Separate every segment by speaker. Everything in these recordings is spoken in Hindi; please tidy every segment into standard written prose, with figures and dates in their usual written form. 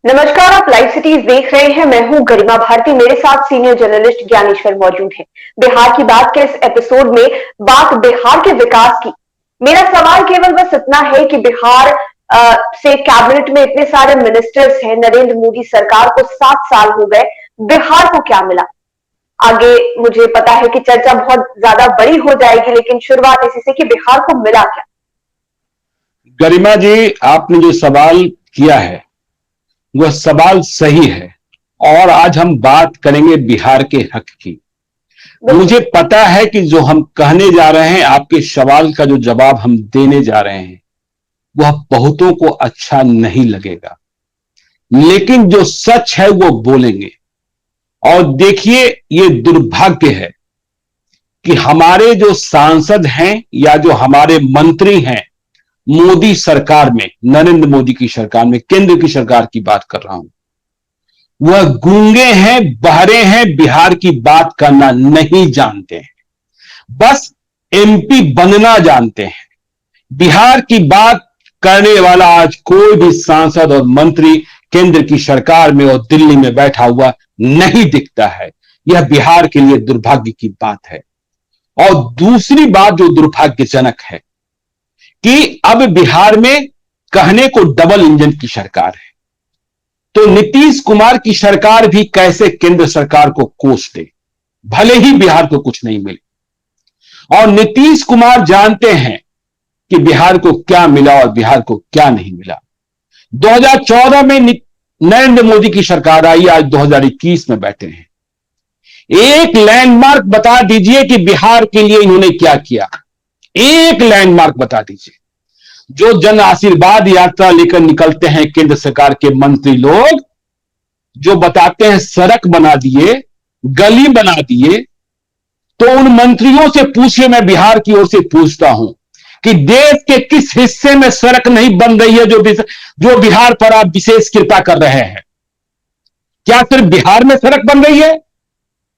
Speaker 1: नमस्कार, आप लाइव सिटीज देख रहे हैं। मैं हूं गरिमा भारती, मेरे साथ सीनियर जर्नलिस्ट ज्ञानेश्वर मौजूद हैं। बिहार की बात के इस एपिसोड में बात बिहार के विकास की। मेरा सवाल केवल बस इतना है कि बिहार से कैबिनेट में इतने सारे मिनिस्टर्स हैं, नरेंद्र मोदी सरकार को 7 साल हो गए, बिहार को क्या मिला? आगे मुझे पता है कि चर्चा बहुत ज्यादा बड़ी हो जाएगी, लेकिन शुरुआत इसी से कि बिहार को मिला क्या?
Speaker 2: गरिमा जी, आपने जो सवाल किया है वह सवाल सही है और आज हम बात करेंगे बिहार के हक की। मुझे पता है कि जो हम कहने जा रहे हैं, आपके सवाल का जो जवाब हम देने जा रहे हैं वह बहुतों को अच्छा नहीं लगेगा, लेकिन जो सच है वो बोलेंगे। और देखिए, ये दुर्भाग्य है कि हमारे जो सांसद हैं या जो हमारे मंत्री हैं मोदी सरकार में, नरेंद्र मोदी की सरकार में, केंद्र की सरकार की बात कर रहा हूं, वह गूंगे हैं, बहरे हैं, बिहार की बात करना नहीं जानते हैं, बस एमपी बनना जानते हैं। बिहार की बात करने वाला आज कोई भी सांसद और मंत्री केंद्र की सरकार में और दिल्ली में बैठा हुआ नहीं दिखता है। यह बिहार के लिए दुर्भाग्य की बात है। और दूसरी बात जो दुर्भाग्यजनक है कि अब बिहार में कहने को डबल इंजन की सरकार है, तो नीतीश कुमार की सरकार भी कैसे केंद्र सरकार को कोस दे, भले ही बिहार को कुछ नहीं मिले। और नीतीश कुमार जानते हैं कि बिहार को क्या मिला और बिहार को क्या नहीं मिला। 2014 में नरेंद्र मोदी की सरकार आई, आज 2021 में बैठे हैं। एक लैंडमार्क बता दीजिए कि बिहार के लिए इन्होंने क्या किया। एक लैंडमार्क बता दीजिए। जो जन आशीर्वाद यात्रा लेकर निकलते हैं केंद्र सरकार के मंत्री लोग, जो बताते हैं सड़क बना दिए, गली बना दिए, तो उन मंत्रियों से पूछिए, मैं बिहार की ओर से पूछता हूं कि देश के किस हिस्से में सड़क नहीं बन रही है जो बिहार पर आप विशेष कृपा कर रहे हैं? क्या सिर्फ बिहार में सड़क बन रही है?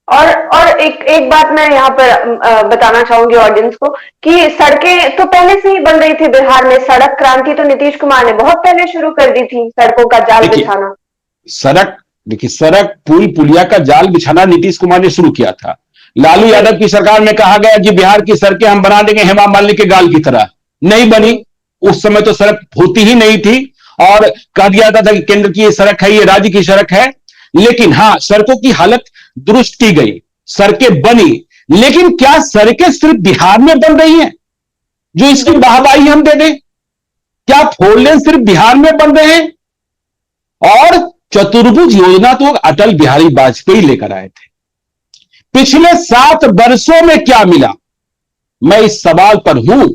Speaker 1: और एक बात मैं यहाँ पर बताना चाहूंगी ऑडियंस को कि सड़कें तो पहले से ही बन रही थी बिहार में। सड़क क्रांति तो नीतीश कुमार ने बहुत पहले शुरू कर दी थी, सड़कों का जाल बिछाना।
Speaker 2: सड़क पुल पुलिया का जाल बिछाना नीतीश कुमार ने शुरू किया था। लालू यादव की सरकार में कहा गया कि बिहार की सड़कें हम बना देंगे हेमा मालिनी के गाल की तरह, नहीं बनी। उस समय तो सड़क होती ही नहीं थी और कह दिया था कि केंद्र की ये सड़क है, ये राज्य की सड़क है। लेकिन हां, सड़कों की हालत दुरुस्त की गई, सड़कें बनी, लेकिन क्या सड़कें सिर्फ बिहार में बन रही हैं जो इसकी वाहवाही हम दे दें? क्या 4 लेन सिर्फ बिहार में बन रहे हैं? और चतुर्भुज योजना तो अटल बिहारी वाजपेयी लेकर आए थे। पिछले 7 वर्षों में क्या मिला? मैं इस सवाल पर हूं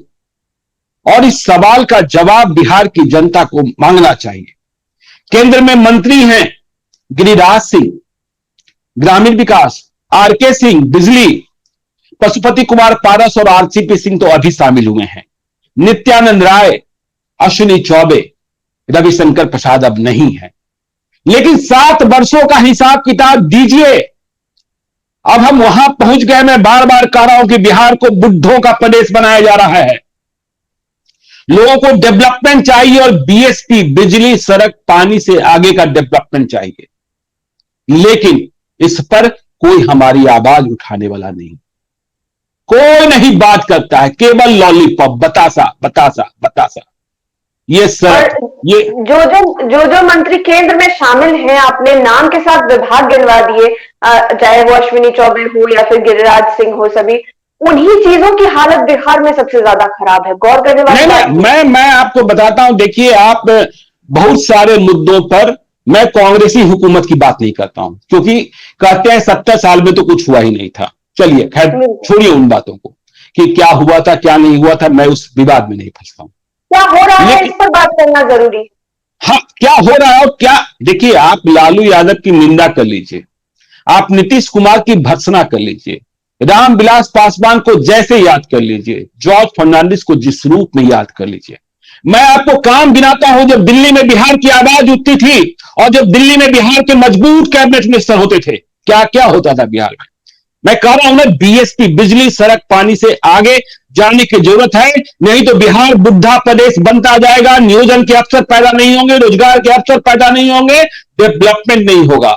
Speaker 2: और इस सवाल का जवाब बिहार की जनता को मांगना चाहिए। केंद्र में मंत्री हैं गिरिराज सिंह, ग्रामीण विकास, आरके सिंह, बिजली, पशुपति कुमार पारस और आरसीपी सिंह तो अभी शामिल हुए हैं, नित्यानंद राय, अश्विनी चौबे, रविशंकर प्रसाद अब नहीं है। लेकिन 7 वर्षों का हिसाब किताब दीजिए। अब हम वहां पहुंच गए। मैं बार बार कह रहा हूं कि बिहार को बुड्ढों का प्रदेश बनाया जा रहा है। लोगों को डेवलपमेंट चाहिए और बीएसपी, बिजली, सड़क, पानी से आगे का डेवलपमेंट चाहिए, लेकिन इस पर कोई हमारी आवाज उठाने वाला नहीं, कोई नहीं बात करता है, केवल लॉलीपॉप, बतासा बतासा बतासा। ये सर, ये
Speaker 1: जो मंत्री केंद्र में शामिल हैं, आपने नाम के साथ विभाग गिनवा दिए, चाहे वो अश्विनी चौबे हो या फिर गिरिराज सिंह हो, सभी उन्हीं चीजों की हालत बिहार में सबसे ज्यादा खराब है। गौर करने वाली
Speaker 2: मैं आपको बताता हूं। देखिए, आप बहुत सारे मुद्दों पर मैं कांग्रेसी हुकूमत की बात नहीं करता हूं, क्योंकि कहते हैं 70 साल में तो कुछ हुआ ही नहीं था। चलिए खैर, छोड़िए उन बातों को कि क्या हुआ था क्या नहीं हुआ था, मैं उस विवाद में नहीं फंसता हूं।
Speaker 1: क्या हो रहा है इस पर बात करना जरूरी।
Speaker 2: हाँ, क्या हो रहा है और क्या, देखिए, आप लालू यादव की निंदा कर लीजिए, आप नीतीश कुमार की भर्त्सना कर लीजिए, रामविलास पासवान को जैसे याद कर लीजिए, जॉर्ज फर्नांडिस को जिस रूप में याद कर लीजिए। मैं आपको काम गिनाता हूं, जब दिल्ली में बिहार की आवाज उठती थी और जब दिल्ली में बिहार के मजबूत कैबिनेट मिनिस्टर होते थे, क्या क्या होता था बिहार में। मैं कह रहा हूं ना, बीएसपी, बिजली, सड़क, पानी से आगे जानने की जरूरत है, नहीं तो बिहार बुद्धा प्रदेश बनता जाएगा, नियोजन के अवसर पैदा नहीं होंगे, रोजगार के अवसर पैदा नहीं होंगे, डेवलपमेंट नहीं होगा।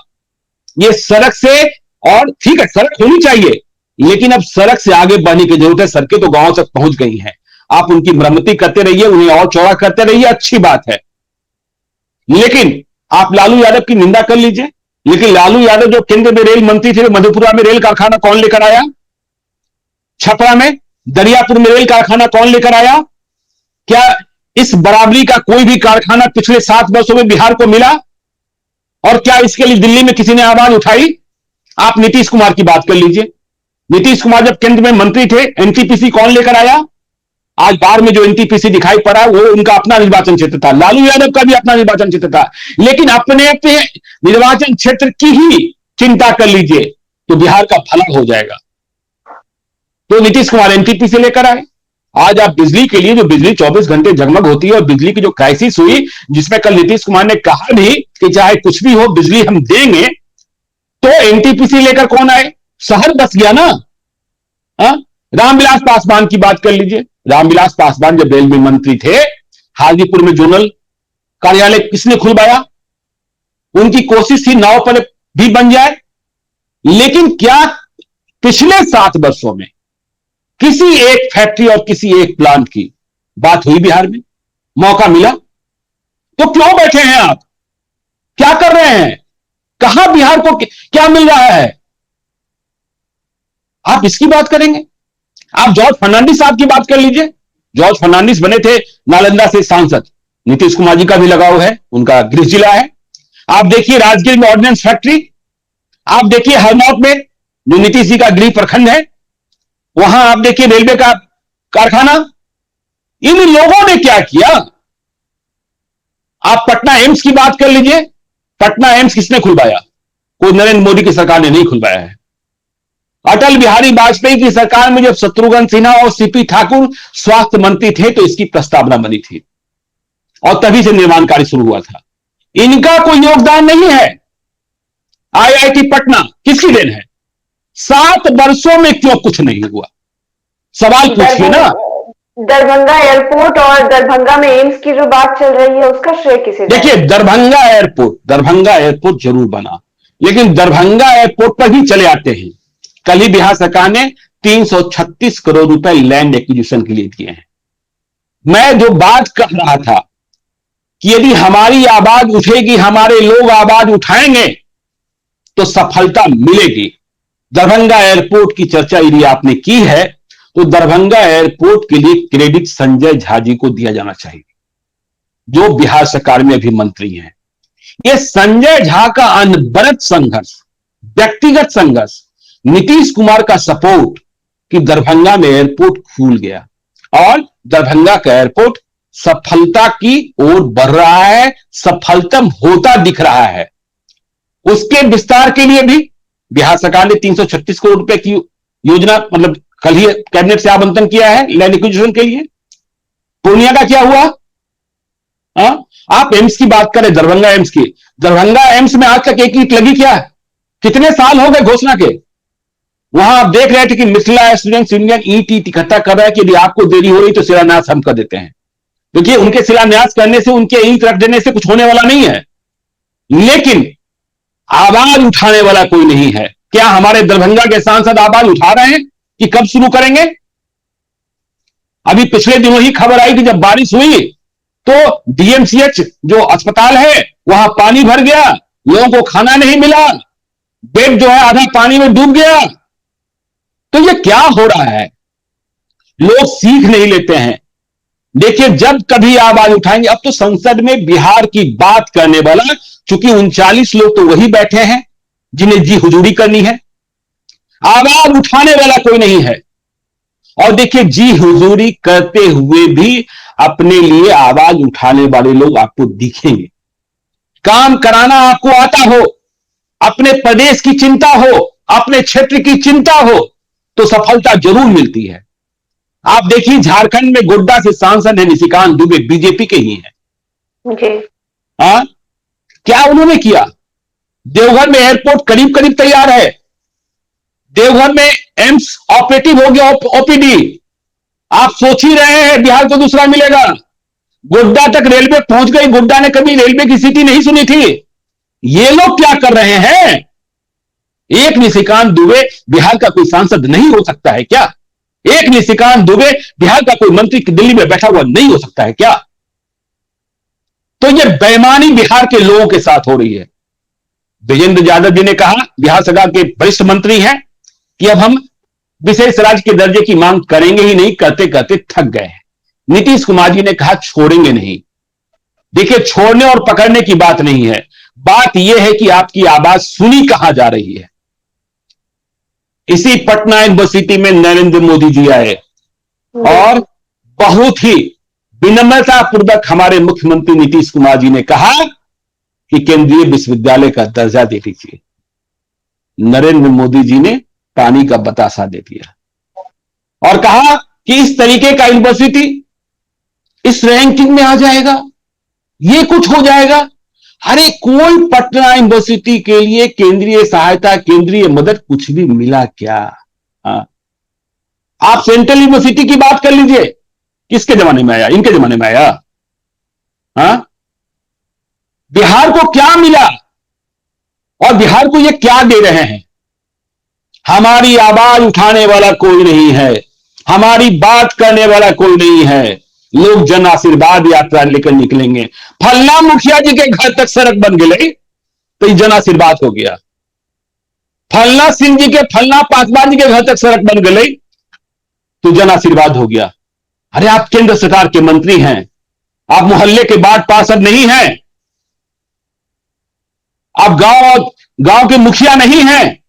Speaker 2: ये सड़क से, और ठीक है सड़क होनी चाहिए, लेकिन अब सड़क से आगे बढ़ने की जरूरत है। सड़कें तो गांव तक पहुंच गई हैं, आप उनकी मरम्मती करते रहिए, उन्हें और चौड़ा करते रहिए, अच्छी बात है। लेकिन आप लालू यादव की निंदा कर लीजिए, लेकिन लालू यादव जो केंद्र में रेल मंत्री थे, मधेपुरा में रेल कारखाना कौन लेकर आया? छपरा में, दरियापुर में रेल कारखाना कौन लेकर आया? क्या इस बराबरी का कोई भी कारखाना पिछले 7 वर्षों में बिहार को मिला? और क्या इसके लिए दिल्ली में किसी ने आवाज उठाई? आप नीतीश कुमार की बात कर लीजिए, नीतीश कुमार जब केंद्र में मंत्री थे, एनटीपीसी कौन लेकर आया? आज बाढ़ में जो एनटीपीसी दिखाई पड़ा वो उनका अपना निर्वाचन क्षेत्र था, लालू यादव का भी अपना निर्वाचन क्षेत्र था। लेकिन अपने अपने निर्वाचन क्षेत्र की ही चिंता कर लीजिए तो बिहार का भला हो जाएगा। तो नीतीश कुमार एनटीपीसी लेकर आए। आज आप बिजली के लिए, जो बिजली 24 घंटे जगमग होती है, और बिजली की जो क्राइसिस हुई, जिसमें कल नीतीश कुमार ने कहा भी कि चाहे कुछ भी हो बिजली हम देंगे, तो एनटीपीसी लेकर कौन आए? शहर बस गया ना। रामविलास पासवान की बात कर लीजिए, रामविलास पासवान जब रेलवे मंत्री थे, हाजीपुर में जोनल कार्यालय किसने खुलवाया? उनकी कोशिश थी नाव पर भी बन जाए। लेकिन क्या पिछले 7 वर्षों में किसी एक फैक्ट्री और किसी एक प्लांट की बात हुई बिहार में? मौका मिला? तो क्यों बैठे हैं आप? क्या कर रहे हैं? कहां बिहार को क्या मिल रहा है? आप इसकी बात करेंगे? आप जॉर्ज फर्नांडिस साहब की बात कर लीजिए। जॉर्ज फर्नांडिस बने थे नालंदा से सांसद, नीतीश कुमार जी का भी लगाव है, उनका गृह जिला है। आप देखिए राजगीर में ऑर्डिनेंस फैक्ट्री, आप देखिए हरनौत में जो नीतीश जी का गृह प्रखंड है, वहां आप देखिए रेलवे का कारखाना। इन लोगों ने क्या किया? आप पटना एम्स की बात कर लीजिए, पटना एम्स किसने खुलवाया? कोई नरेंद्र मोदी की सरकार ने नहीं खुलवाया है। अटल बिहारी वाजपेयी की सरकार में जब शत्रुघ्न सिन्हा और सीपी ठाकुर स्वास्थ्य मंत्री थे तो इसकी प्रस्तावना बनी थी और तभी से निर्माण कार्य शुरू हुआ था। इनका कोई योगदान नहीं है। आईआईटी पटना किसकी देन है? 7 वर्षों में क्यों कुछ नहीं हुआ? सवाल पूछिए ना।
Speaker 1: दरभंगा एयरपोर्ट और दरभंगा में एम्स की जो बात चल रही है उसका श्रेय किसे?
Speaker 2: देखिए दरभंगा एयरपोर्ट जरूर बना, लेकिन दरभंगा एयरपोर्ट पर ही चले आते हैं। कल ही बिहार सरकार ने 336 करोड़ रुपए लैंड एक्विजिशन के लिए दिए हैं। मैं जो बात कर रहा था कि यदि हमारी आवाज उठेगी, हमारे लोग आवाज उठाएंगे तो सफलता मिलेगी। दरभंगा एयरपोर्ट की चर्चा यदि आपने की है तो दरभंगा एयरपोर्ट के लिए क्रेडिट संजय झा जी को दिया जाना चाहिए, जो बिहार सरकार में अभी मंत्री हैं। यह संजय झा का अनवरत संघर्ष, व्यक्तिगत संघर्ष, नीतीश कुमार का सपोर्ट कि दरभंगा में एयरपोर्ट खुल गया और दरभंगा का एयरपोर्ट सफलता की ओर बढ़ रहा है, सफलतम होता दिख रहा है। उसके विस्तार के लिए भी बिहार सरकार ने 336 करोड़ रुपए की योजना, मतलब कल ही कैबिनेट से आवंटन किया है लैंड एक्विजिशन के लिए। पूर्णिया का क्या हुआ? आप एम्स की बात करें, दरभंगा एम्स की, दरभंगा एम्स में आज तक एक ईंट लगी क्या? कितने साल हो गए घोषणा के? वहां आप देख रहे थे कि मिथिला स्टूडेंट्स यूनियन ईंट इकट्ठा कर रहा है कि यदि आपको देरी हो रही तो शिलान्यास हम कर देते हैं। देखिए उनके शिलान्यास करने से, उनके ईंट रख देने से कुछ होने वाला नहीं है, लेकिन आवाज उठाने वाला कोई नहीं है। क्या हमारे दरभंगा के सांसद आवाज उठा रहे हैं कि कब शुरू करेंगे? अभी पिछले दिनों ही खबर आई कि जब बारिश हुई तो डीएमसीएच जो अस्पताल है वहां पानी भर गया, लोगों को खाना नहीं मिला, बेड जो है आधा पानी में डूब गया। तो ये क्या हो रहा है? लोग सीख नहीं लेते हैं। देखिए जब कभी आवाज उठाएंगे, अब तो संसद में बिहार की बात करने वाला, चूंकि 39 लोग तो वही बैठे हैं जिन्हें जी हुजूरी करनी है, आवाज उठाने वाला कोई नहीं है। और देखिए जी हुजूरी करते हुए भी अपने लिए आवाज उठाने वाले लोग आपको दिखेंगे। काम कराना आपको आता हो, अपने प्रदेश की चिंता हो, अपने क्षेत्र की चिंता हो, तो सफलता जरूर मिलती है। आप देखिए झारखंड में गोड्डा से सांसद है निशिकांत दुबे, बीजेपी के ही हैं। क्या उन्होंने किया? देवघर में एयरपोर्ट करीब करीब तैयार है, देवघर में एम्स ऑपरेटिव हो गया, ओपीडी। आप सोच ही रहे हैं बिहार को दूसरा मिलेगा। गोड्डा तक रेलवे पहुंच गई, गोड्डा ने कभी रेलवे की सिटी नहीं सुनी थी। ये लोग क्या कर रहे हैं? एक निशिकांत दुबे बिहार का कोई सांसद नहीं हो सकता है क्या? एक निशिकांत दुबे बिहार का कोई मंत्री दिल्ली में बैठा हुआ नहीं हो सकता है क्या? तो ये बेईमानी बिहार के लोगों के साथ हो रही है। विजेंद्र यादव जी ने कहा, बिहार सरकार के वरिष्ठ मंत्री हैं, कि अब हम विशेष राज्य के दर्जे की मांग करेंगे ही नहीं, करते करते थक गए हैं। नीतीश कुमार जी ने कहा छोड़ेंगे नहीं। देखिए, छोड़ने और पकड़ने की बात नहीं है, बात यह है कि आपकी आवाज सुनी कहां जा रही है। इसी पटना यूनिवर्सिटी में नरेंद्र मोदी जी आए और बहुत ही विनम्रतापूर्वक हमारे मुख्यमंत्री नीतीश कुमार जी ने कहा कि केंद्रीय विश्वविद्यालय का दर्जा दे दीजिए। नरेंद्र मोदी जी ने पानी का बतासा दे दिया और कहा कि इस तरीके का यूनिवर्सिटी इस रैंकिंग में आ जाएगा, ये कुछ हो जाएगा। अरे कोई पटना यूनिवर्सिटी के लिए केंद्रीय सहायता, केंद्रीय मदद कुछ भी मिला क्या? आप सेंट्रल यूनिवर्सिटी की बात कर लीजिए, किसके जमाने में आया? इनके जमाने में आया। बिहार को क्या मिला और बिहार को ये क्या दे रहे हैं? हमारी आवाज उठाने वाला कोई नहीं है, हमारी बात करने वाला कोई नहीं है। लोग जन आशीर्वाद यात्रा लेकर निकलेंगे। फलना मुखिया जी के घर तक सड़क बन गई तो ये जन आशीर्वाद हो गया। फलना सिंह जी के, फलना पासवान जी के घर तक सड़क बन गई तो जन आशीर्वाद हो गया। अरे आप केंद्र सरकार के मंत्री हैं, आप मोहल्ले के वार्ड पार्षद नहीं हैं, आप गांव के मुखिया नहीं हैं।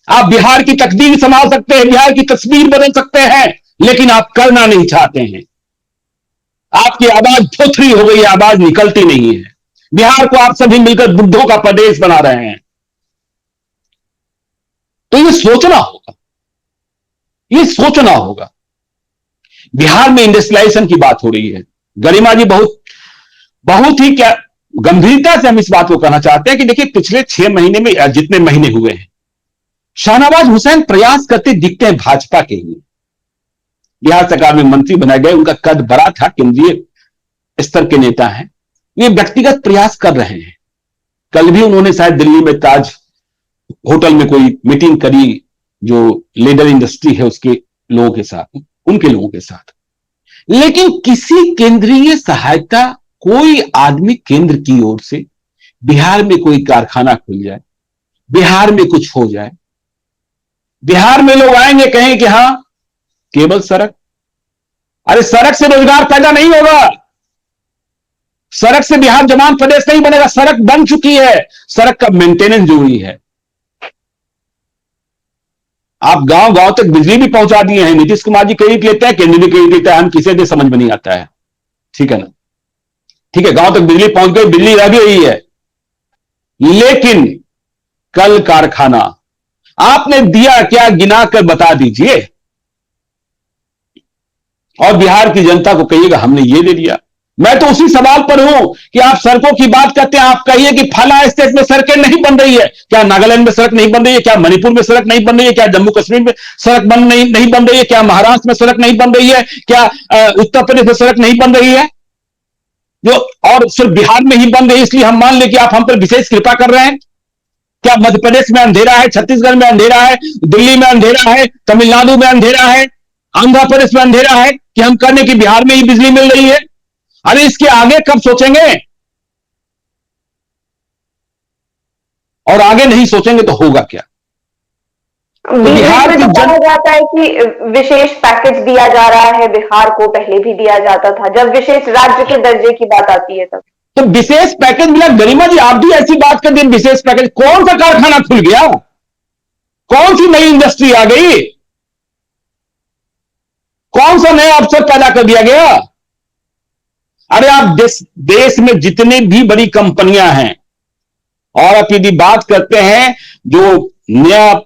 Speaker 2: आप बिहार की तकदीर संभाल सकते हैं, बिहार की तस्वीर बदल सकते हैं, लेकिन आप करना नहीं चाहते हैं। आपकी आवाज थोथरी हो गई, आवाज निकलती नहीं है। बिहार को आप सभी मिलकर बुद्धों का प्रदेश बना रहे हैं। तो ये सोचना होगा, ये सोचना होगा। बिहार में इंडस्ट्रियलाइजेशन की बात हो रही है। गरिमा जी बहुत ही क्या गंभीरता से हम इस बात को कहना चाहते हैं कि देखिए, पिछले 6 महीने में जितने महीने हुए हैं, शाहनवाज हुसैन प्रयास करते दिखते हैं भाजपा के लिए। बिहार सरकार में मंत्री बनाए गए, उनका कद बड़ा था, केंद्रीय स्तर के नेता हैं, ये व्यक्तिगत प्रयास कर रहे हैं। कल भी उन्होंने शायद दिल्ली में ताज होटल में कोई मीटिंग करी, जो लेदर इंडस्ट्री है उसके लोगों के साथ, उनके लोगों के साथ। लेकिन किसी केंद्रीय सहायता, कोई आदमी केंद्र की ओर से बिहार में कोई कारखाना खुल जाए, बिहार में कुछ हो जाए, बिहार में लोग आएंगे कहें कि हां केवल सड़क। अरे सड़क से रोजगार पैदा नहीं होगा, सड़क से बिहार जमान प्रदेश नहीं बनेगा। सड़क बन चुकी है, सड़क का मेंटेनेंस जरूरी है। आप गांव गांव तक बिजली भी पहुंचा दिए हैं। नीतीश कुमार जी क्रेडिट लेते हैं, केंद्र भी क्रेडिट लेता है, हम किसे दे समझ में नहीं आता है। ठीक है ना? ठीक है, गांव तक बिजली पहुंच गई, बिजली रह भी रही है, लेकिन कल कारखाना आपने दिया क्या, गिना कर बता दीजिए, और बिहार की जनता को कहिएगा हमने ये दे दिया। मैं तो उसी सवाल पर हूं कि आप सड़कों की बात करते हैं, आप कहिए कि फला स्टेट में सड़कें नहीं बन रही है। क्या नागालैंड में सड़क नहीं बन रही है? क्या मणिपुर में सड़क नहीं बन रही है? क्या जम्मू कश्मीर में सड़क नहीं बन रही है? क्या महाराष्ट्र में सड़क नहीं बन रही है? क्या उत्तर प्रदेश में सड़क नहीं बन रही है? जो और सिर्फ बिहार में ही बन रही है इसलिए हम मान ले कि आप हम पर विशेष कृपा कर रहे हैं? क्या मध्य प्रदेश में अंधेरा है, छत्तीसगढ़ में अंधेरा है, दिल्ली में अंधेरा है, तमिलनाडु में अंधेरा है, आंध्र प्रदेश में अंधेरा है कि हम करने की बिहार में ही बिजली मिल रही है? अरे इसके आगे कब सोचेंगे? और आगे नहीं सोचेंगे तो होगा क्या?
Speaker 1: बिहार में कहा जाता है कि विशेष पैकेज दिया जा रहा है बिहार को, पहले भी दिया जाता था जब विशेष राज्य के दर्जे की बात आती है तब।
Speaker 2: तो विशेष पैकेज मिला। गरिमा जी आप भी ऐसी बात कर दी, विशेष पैकेज कौन सा कारखाना खुल गया? कौन सी नई इंडस्ट्री आ गई? कौन सा नया अवसर पैदा कर दिया गया? अरे आप देश में जितने भी बड़ी कंपनियां हैं, और आप यदि बात करते हैं जो नया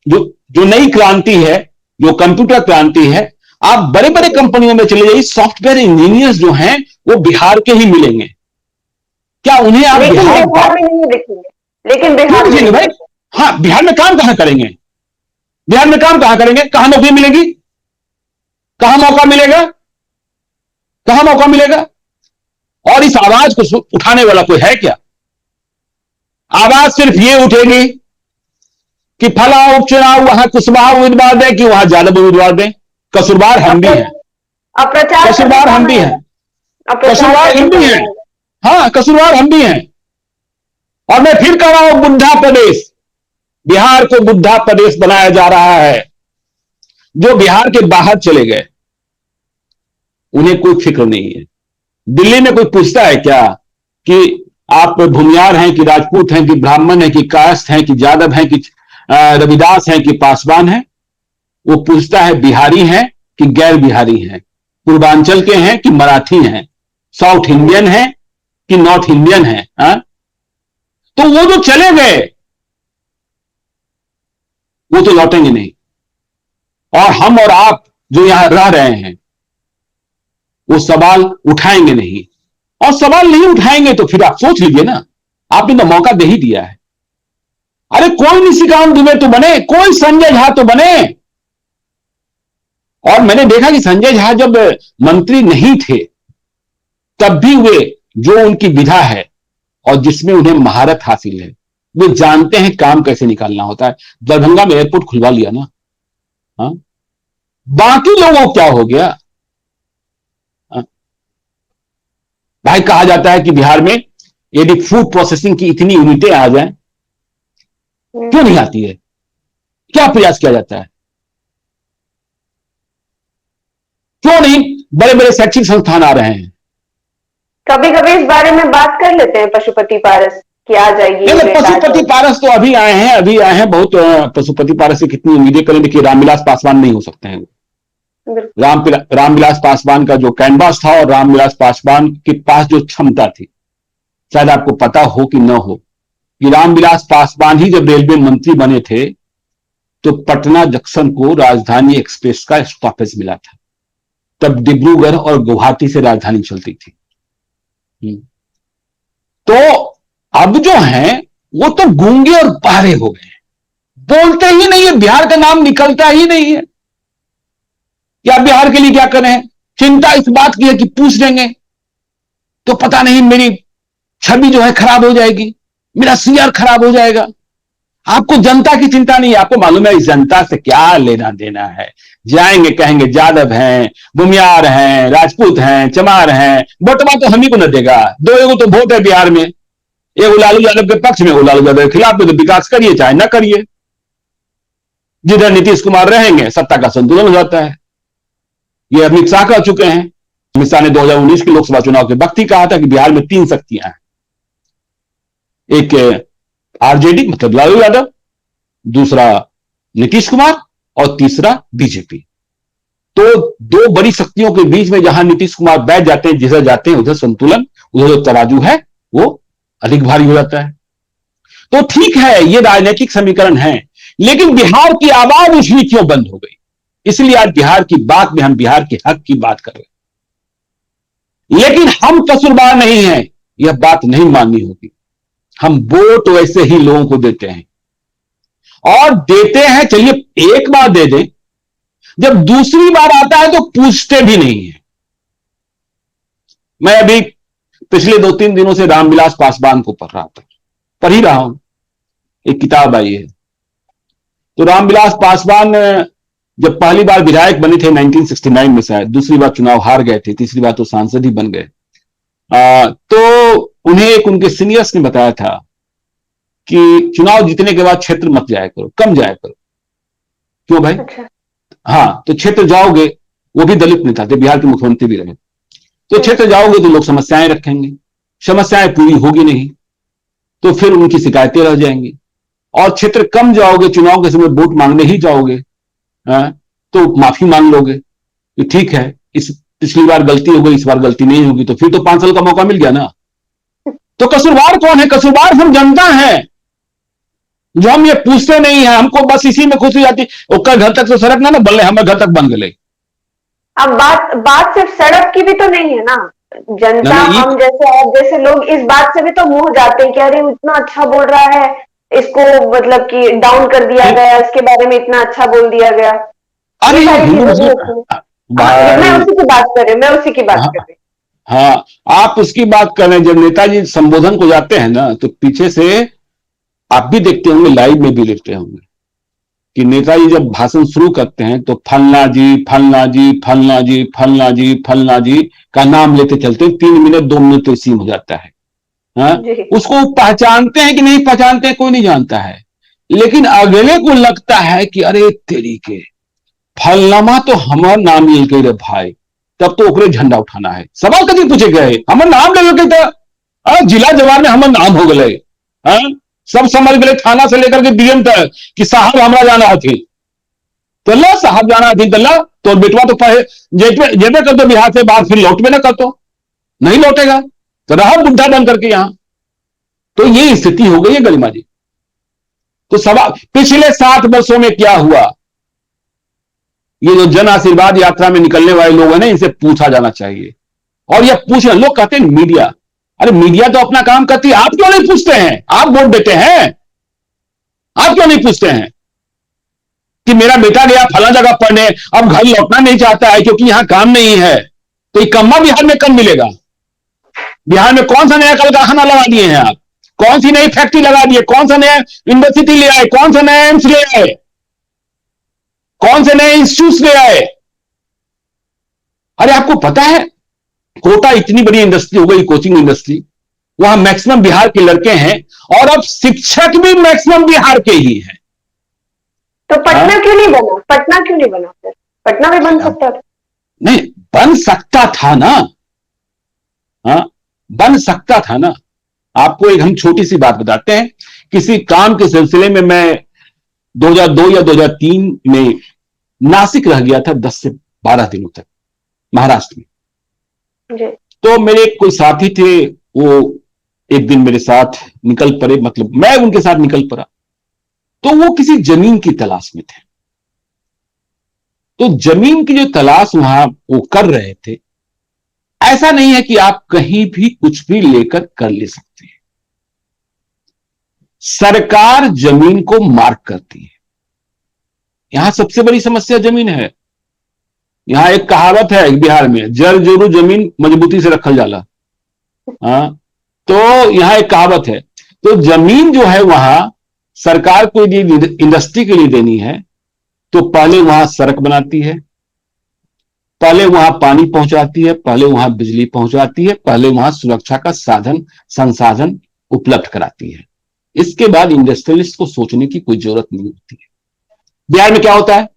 Speaker 2: जो नई क्रांति है, जो कंप्यूटर क्रांति है, आप बड़े बड़े कंपनियों में चले जाइए, सॉफ्टवेयर इंजीनियर्स जो हैं वो बिहार के ही मिलेंगे। क्या उन्हें आप
Speaker 1: बिहार में नहीं दिखेंगे? लेकिन बिहार में
Speaker 2: भाई, हाँ, बिहार में काम कहां करेंगे? बिहार में काम कहां करेंगे? कहां नौकरी मिलेगी? कहां मौका मिलेगा, कहां मौका मिलेगा? और इस आवाज को उठाने वाला कोई है क्या? आवाज सिर्फ ये उठेगी कि फला उपचुनाव वहां कुशवाहा उम्मीदवार दें कि वहां यादव उम्मीदवार दें। कसूरवार हम भी हैं,
Speaker 1: अप्रचार
Speaker 2: कसूरवार हम भी हैं, कसूरवार हम भी हैं। हाँ, कसूरवार हम भी हैं। और मैं फिर कह रहा हूं, बुद्धा प्रदेश, बिहार को बुद्धा प्रदेश बनाया जा रहा है। जो बिहार के बाहर चले गए उन्हें कोई फिक्र नहीं है। दिल्ली में कोई पूछता है क्या कि आप भूमियार हैं कि राजपूत हैं कि ब्राह्मण हैं कि कायस्थ हैं कि यादव हैं कि रविदास हैं कि पासवान हैं? वो पूछता है बिहारी हैं कि गैर बिहारी हैं, पूर्वांचल के हैं कि मराठी हैं, साउथ इंडियन हैं कि नॉर्थ इंडियन हैं। तो वो जो चले गए वो तो लौटेंगे नहीं, और हम और आप जो यहां रह रहे हैं वो सवाल उठाएंगे नहीं। और सवाल नहीं उठाएंगे तो फिर आप सोच लीजिए ना, आपने तो मौका दे ही दिया है। अरे कोई निशिकांत दुबे तो बने, कोई संजय झा तो बने। और मैंने देखा कि संजय झा जब मंत्री नहीं थे तब भी वे, जो उनकी विधा है और जिसमें उन्हें महारत हासिल है, वे जानते हैं काम कैसे निकालना होता है। दरभंगा में एयरपोर्ट खुलवा लिया ना। हाँ, बाकी लोगों को क्या हो गया? भाई कहा जाता है कि बिहार में यदि फूड प्रोसेसिंग की इतनी यूनिटें आ जाएं, क्यों नहीं आती है? क्या प्रयास किया जाता है? क्यों नहीं बड़े बड़े शैक्षिक संस्थान आ रहे हैं?
Speaker 1: कभी कभी इस बारे में बात कर लेते हैं पशुपति पारस की आ जाएगी।
Speaker 2: पशुपति पारस तो अभी आए हैं, अभी आए हैं। बहुत पशुपति पारस से कितनी उम्मीदें करें। देखिए, रामविलास पासवान नहीं हो सकते हैं। रामविलास पासवान का जो कैनवास था और रामविलास पासवान के पास जो क्षमता थी, शायद आपको पता हो कि न हो, कि रामविलास पासवान ही जब रेलवे मंत्री बने थे तो पटना जंक्शन को राजधानी एक्सप्रेस का स्टॉपेज मिला था। तब डिब्रूगढ़ और गुवाहाटी से राजधानी चलती थी। तो अब जो हैं वो तो गूंगे और बहरे हो गए, बोलते ही नहीं है, बिहार का नाम निकलता ही नहीं है। क्या बिहार के लिए क्या करें? चिंता इस बात की है कि पूछ देंगे तो पता नहीं मेरी छवि जो है खराब हो जाएगी, मेरा सीआर खराब हो जाएगा। आपको जनता की चिंता नहीं है। आपको मालूम है इस जनता से क्या लेना देना है। जाएंगे, कहेंगे यादव हैं, भूमियार हैं, राजपूत हैं, चमार हैं, बटवा तो हम ही को न देगा। दो एगो तो वोट है बिहार में, एगो लालू यादव के पक्ष में, एगो लालू यादव के खिलाफ में। तो विकास करिए चाहे ना करिए। जिधर नीतीश कुमार रहेंगे सत्ता का संतुलन हो जाता है। ये अमित शाह कह चुके हैं। अमित शाह ने 2019 के लोकसभा चुनाव के वक्त ही कहा था कि बिहार में 3 शक्तियां हैं, एक आरजेडी मतलब लालू यादव, दूसरा नीतीश कुमार और तीसरा बीजेपी। तो 2 बड़ी शक्तियों के बीच में जहां नीतीश कुमार बैठ जाते हैं, जिधर जाते हैं उधर संतुलन, उधर जो तराजू है वो अधिक भारी हो जाता है। तो ठीक है, ये राजनीतिक समीकरण है, लेकिन बिहार की आवाज उठनी क्यों बंद हो गई? इसलिए आज बिहार की बात में हम बिहार के हक की बात कर रहे हैं। लेकिन हम कसूरवार नहीं हैं, यह बात नहीं माननी होगी। हम वोट वैसे ही लोगों को देते हैं, और देते हैं, चलिए एक बार दे दें, जब दूसरी बार आता है तो पूछते भी नहीं है। मैं अभी पिछले 2-3 दिनों से रामविलास पासवान को पढ़ ही रहा हूं। एक किताब आई है। तो रामविलास पासवान जब पहली बार विधायक बने थे 1969 में, शायद दूसरी बार चुनाव हार गए थे, तीसरी बार तो सांसद ही बन गए। तो उन्हें एक उनके सीनियर्स ने बताया था कि चुनाव जीतने के बाद क्षेत्र मत जाया करो, कम जाया करो। क्यों भाई?
Speaker 1: अच्छा।
Speaker 2: हाँ, तो क्षेत्र जाओगे, वो भी दलित नेता थे, बिहार के मुख्यमंत्री भी रहे, तो क्षेत्र जाओगे तो लोग समस्याएं रखेंगे, समस्याएं पूरी होगी नहीं तो फिर उनकी शिकायतें रह जाएंगी। और क्षेत्र कम जाओगे, चुनाव के समय वोट मांगने ही जाओगे, तो माफी मांग लोगे कि ठीक है, इस पिछली बार गलती हो गई, इस बार गलती नहीं होगी, तो फिर तो 5 साल का मौका मिल गया ना। तो कसूरवार कौन है? कसूरवार हम जनता है, जो हम ये पूछते नहीं है। हमको बस इसी में खुशी जाती, ओकर घर तक तो सड़क ना बन हमें घर तक बन गए।
Speaker 1: अब बात सिर्फ सड़क की भी तो नहीं है ना। जनता, हम जैसे आप जैसे लोग इस बात से भी तो मुंह जाते हैं कि अरे इतना अच्छा बोल रहा है, इसको मतलब कि डाउन कर दिया गया, इसके बारे में इतना अच्छा बोल दिया गया।
Speaker 2: अरे
Speaker 1: मैं
Speaker 2: भाई।
Speaker 1: उसी की बात कर रही हूँ, मैं उसी की बात
Speaker 2: हाँ,
Speaker 1: कर रही
Speaker 2: हाँ, आप उसकी बात कर रहे हैं। जब नेताजी संबोधन को जाते हैं ना, तो पीछे से आप भी देखते होंगे, लाइव में भी देखते होंगे कि नेताजी जब भाषण शुरू करते हैं तो फलना जी, फलना जी, फलना जी, फलना जी, फलना जी का नाम लेते चलते हैं। 3 मिनट 2 मिनट तो सीम हो जाता है। हाँ?
Speaker 1: हूँ जी।
Speaker 2: उसको पहचानते हैं कि नहीं पहचानते हैं, कोई नहीं जानता है। लेकिन अगले को लगता है कि अरे तेरी के फलनामा तो हमार नाम ले के रे भाई, तब तो ओकरे झंडा उठाना है। सवाल कभी पूछे गए हमार नाम ले के तो जिला जवार में हमार नाम हो गए। हाँ? सब समझ गए थाना से लेकर के डीएम तक कि साहब हमारा जाना थी, तल्ला साहब जाना थी, तल्ला तो बेटवा तो पढ़े जेबे कर दो बिहार से बाहर, फिर लौटवे ना कर तो नहीं लौटेगा, तो रहा बुढ़ा बन करके यहां। तो ये स्थिति हो गई है गरिमा जी। तो सवाल पिछले 7 वर्षों में क्या हुआ, ये जो जन आशीर्वाद यात्रा में निकलने वाले लोग हैं ना, इनसे पूछा जाना चाहिए। और ये पूछ रहे लोग, कहते हैं मीडिया, अरे मीडिया तो अपना काम करती है, आप क्यों नहीं पूछते हैं? आप वोट देते हैं, आप क्यों नहीं पूछते हैं कि मेरा बेटा गया फला जगह पढ़ने, अब घर लौटना नहीं चाहता है क्योंकि यहां काम नहीं है। तो ये कम्मा बिहार में कब मिलेगा? बिहार में कौन सा नया कल कारखाना लगा दिए हैं आप? कौन सी नई फैक्ट्री लगा दी है? कौन सा नया यूनिवर्सिटी ले आए? कौन सा नया एम्स ले आए? कौन से नए इंस्टीट्यूट ले आए? अरे आपको पता है कोटा इतनी बड़ी इंडस्ट्री हो गई, कोचिंग इंडस्ट्री, वहां मैक्सिमम बिहार के लड़के हैं, और अब शिक्षक भी मैक्सिमम बिहार के ही हैं।
Speaker 1: तो पटना
Speaker 2: हाँ?
Speaker 1: क्यों नहीं बना? पटना क्यों नहीं बना? फिर पटना भी बन सकता था।
Speaker 2: नहीं, बन सकता था ना। हाँ, बन सकता था ना। आपको एक हम छोटी सी बात बताते हैं। किसी काम के सिलसिले में मैं 2002 या 2003 में नासिक रह गया था 10 से 12 दिनों तक, महाराष्ट्र में।
Speaker 1: जी।
Speaker 2: तो मेरे कोई साथी थे, वो एक दिन मेरे साथ निकल पड़े, मतलब मैं उनके साथ निकल पड़ा। तो वो किसी जमीन की तलाश में थे। तो जमीन की जो तलाश वहां वो कर रहे थे, ऐसा नहीं है कि आप कहीं भी कुछ भी लेकर कर ले सकते हैं। सरकार जमीन को मार्क करती है। यहां सबसे बड़ी समस्या जमीन है। यहां एक कहावत है बिहार में, जर जोरू जमीन मजबूती से रखल जाला। हाँ, तो यहां एक कहावत है। तो जमीन जो है वहां सरकार को यदि इंडस्ट्री के लिए देनी है, तो पहले वहां सड़क बनाती है, पहले वहां पानी पहुंचाती है, पहले वहां बिजली पहुंचाती है, पहले वहां सुरक्षा का साधन संसाधन उपलब्ध कराती है। इसके बाद इंडस्ट्रियलिस्ट को सोचने की कोई जरूरत नहीं होती है। बिहार में क्या होता है,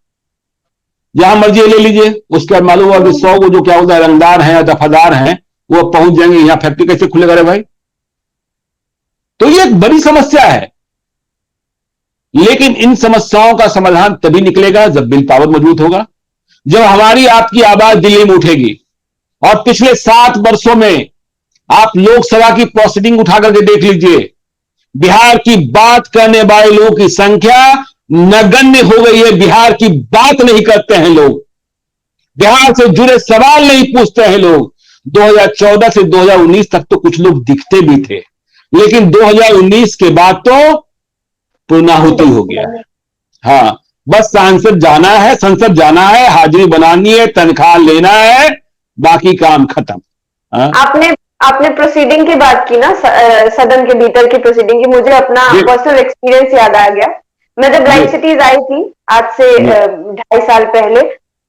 Speaker 2: जहां मर्जी ले लीजिए, उसके बाद मालूम हुआ कि 100 वो जो क्या होता है रंगदार हैं या दफादार हैं, वो पहुंच जाएंगे, यहां फैक्ट्री कैसे खुलेगा रे भाई? तो ये एक बड़ी समस्या है। लेकिन इन समस्याओं का समाधान तभी निकलेगा जब विल पावर मजबूत होगा, जब हमारी आपकी आवाज दिल्ली में उठेगी। और पिछले 7 वर्षों में आप लोकसभा की प्रोसीडिंग उठा करके देख लीजिए, बिहार की बात करने वाले लोगों की संख्या नगण्य हो गई है। बिहार की बात नहीं करते हैं लोग, बिहार से जुड़े सवाल नहीं पूछते हैं लोग। 2014 से 2019 तक तो कुछ लोग दिखते भी थे, लेकिन 2019 के बाद तो पूर्णाहुति हो गया है। हाँ, बस सांसद जाना है, संसद जाना है, हाजिरी बनानी है, तनख्वाह लेना है, बाकी काम खत्म। हाँ?
Speaker 1: आपने आपने प्रोसीडिंग की बात की ना, सदन के भीतर की प्रोसीडिंग की, मुझे अपना पर्सनल एक्सपीरियंस याद आ गया। मैं जब ब्लैक सिटीज आई थी आज से 2.5 साल पहले,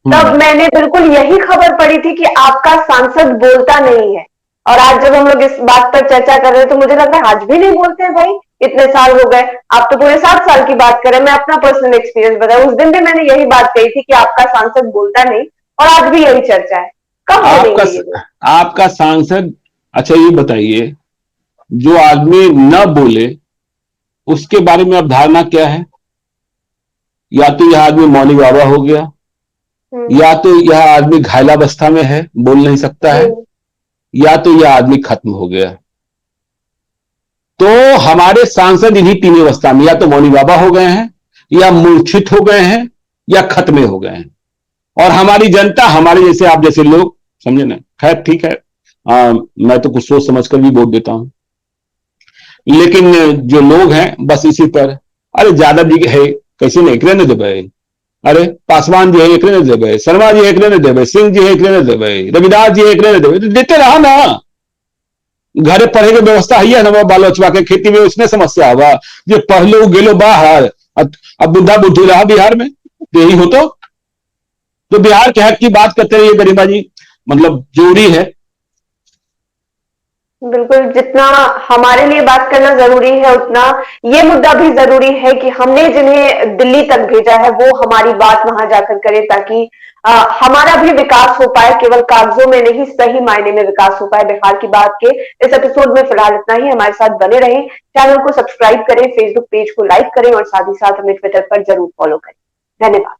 Speaker 1: तब मैंने बिल्कुल यही खबर पड़ी थी कि आपका सांसद बोलता नहीं है। और आज जब हम लोग इस बात पर चर्चा कर रहे हैं तो मुझे लगता है आज भी नहीं बोलते हैं भाई, इतने साल हो गए। आप तो पूरे 7 साल की बात करें, मैं अपना पर्सनल एक्सपीरियंस बताऊं, उस दिन भी मैंने यही बात कही थी कि आपका सांसद बोलता नहीं, और आज भी यही चर्चा है। कब बोलेंगे
Speaker 2: आपका सांसद? अच्छा ये बताइए, जो आदमी न बोले उसके बारे में अब धारणा क्या है? या तो यह आदमी मौनी बाबा हो गया, या तो यह आदमी घायलावस्था में है, बोल नहीं सकता है, या तो यह आदमी खत्म हो गया। तो हमारे सांसद इन्हीं 3 अवस्था में, या तो मौनी बाबा हो गए हैं, या मूर्छित हो गए हैं, या खत्मे हो गए हैं। और हमारी जनता, हमारे जैसे आप जैसे लोग, समझे ना, खैर ठीक है, मैं तो कुछ सोच समझकर भी वोट देता हूं। लेकिन जो लोग हैं बस इसी पर, अरे ज्यादा दिख है कैसे नहीं रहने दे भाई, अरे पासवान जी है एकरे ने देवे, शर्मा जी एकरे ने देवे, सिंह जी एकरे ने देवे, रविदास जी एकरे ने देवे, तो देते रहा ना। घरे पढ़े के व्यवस्था है ना बाल बचवा के, खेती में उसने समस्या हुआ जो पहले गेलो बाहर, अब बुढ़ा बुद्धू रहा बिहार में, तो यही हो तो बिहार के हक की बात करते रहिए गरिमा जी, मतलब जरूरी है।
Speaker 1: बिल्कुल, जितना हमारे लिए बात करना जरूरी है उतना ये मुद्दा भी जरूरी है कि हमने जिन्हें दिल्ली तक भेजा है वो हमारी बात वहां जाकर करे, ताकि हमारा भी विकास हो पाए, केवल कागजों में नहीं सही मायने में विकास हो पाए बिहार की बात के। इस एपिसोड में फिलहाल इतना ही। हमारे साथ बने रहें, चैनल को सब्सक्राइब करें, फेसबुक पेज को लाइक करें और साथ ही साथ हमें ट्विटर पर जरूर फॉलो करें। धन्यवाद।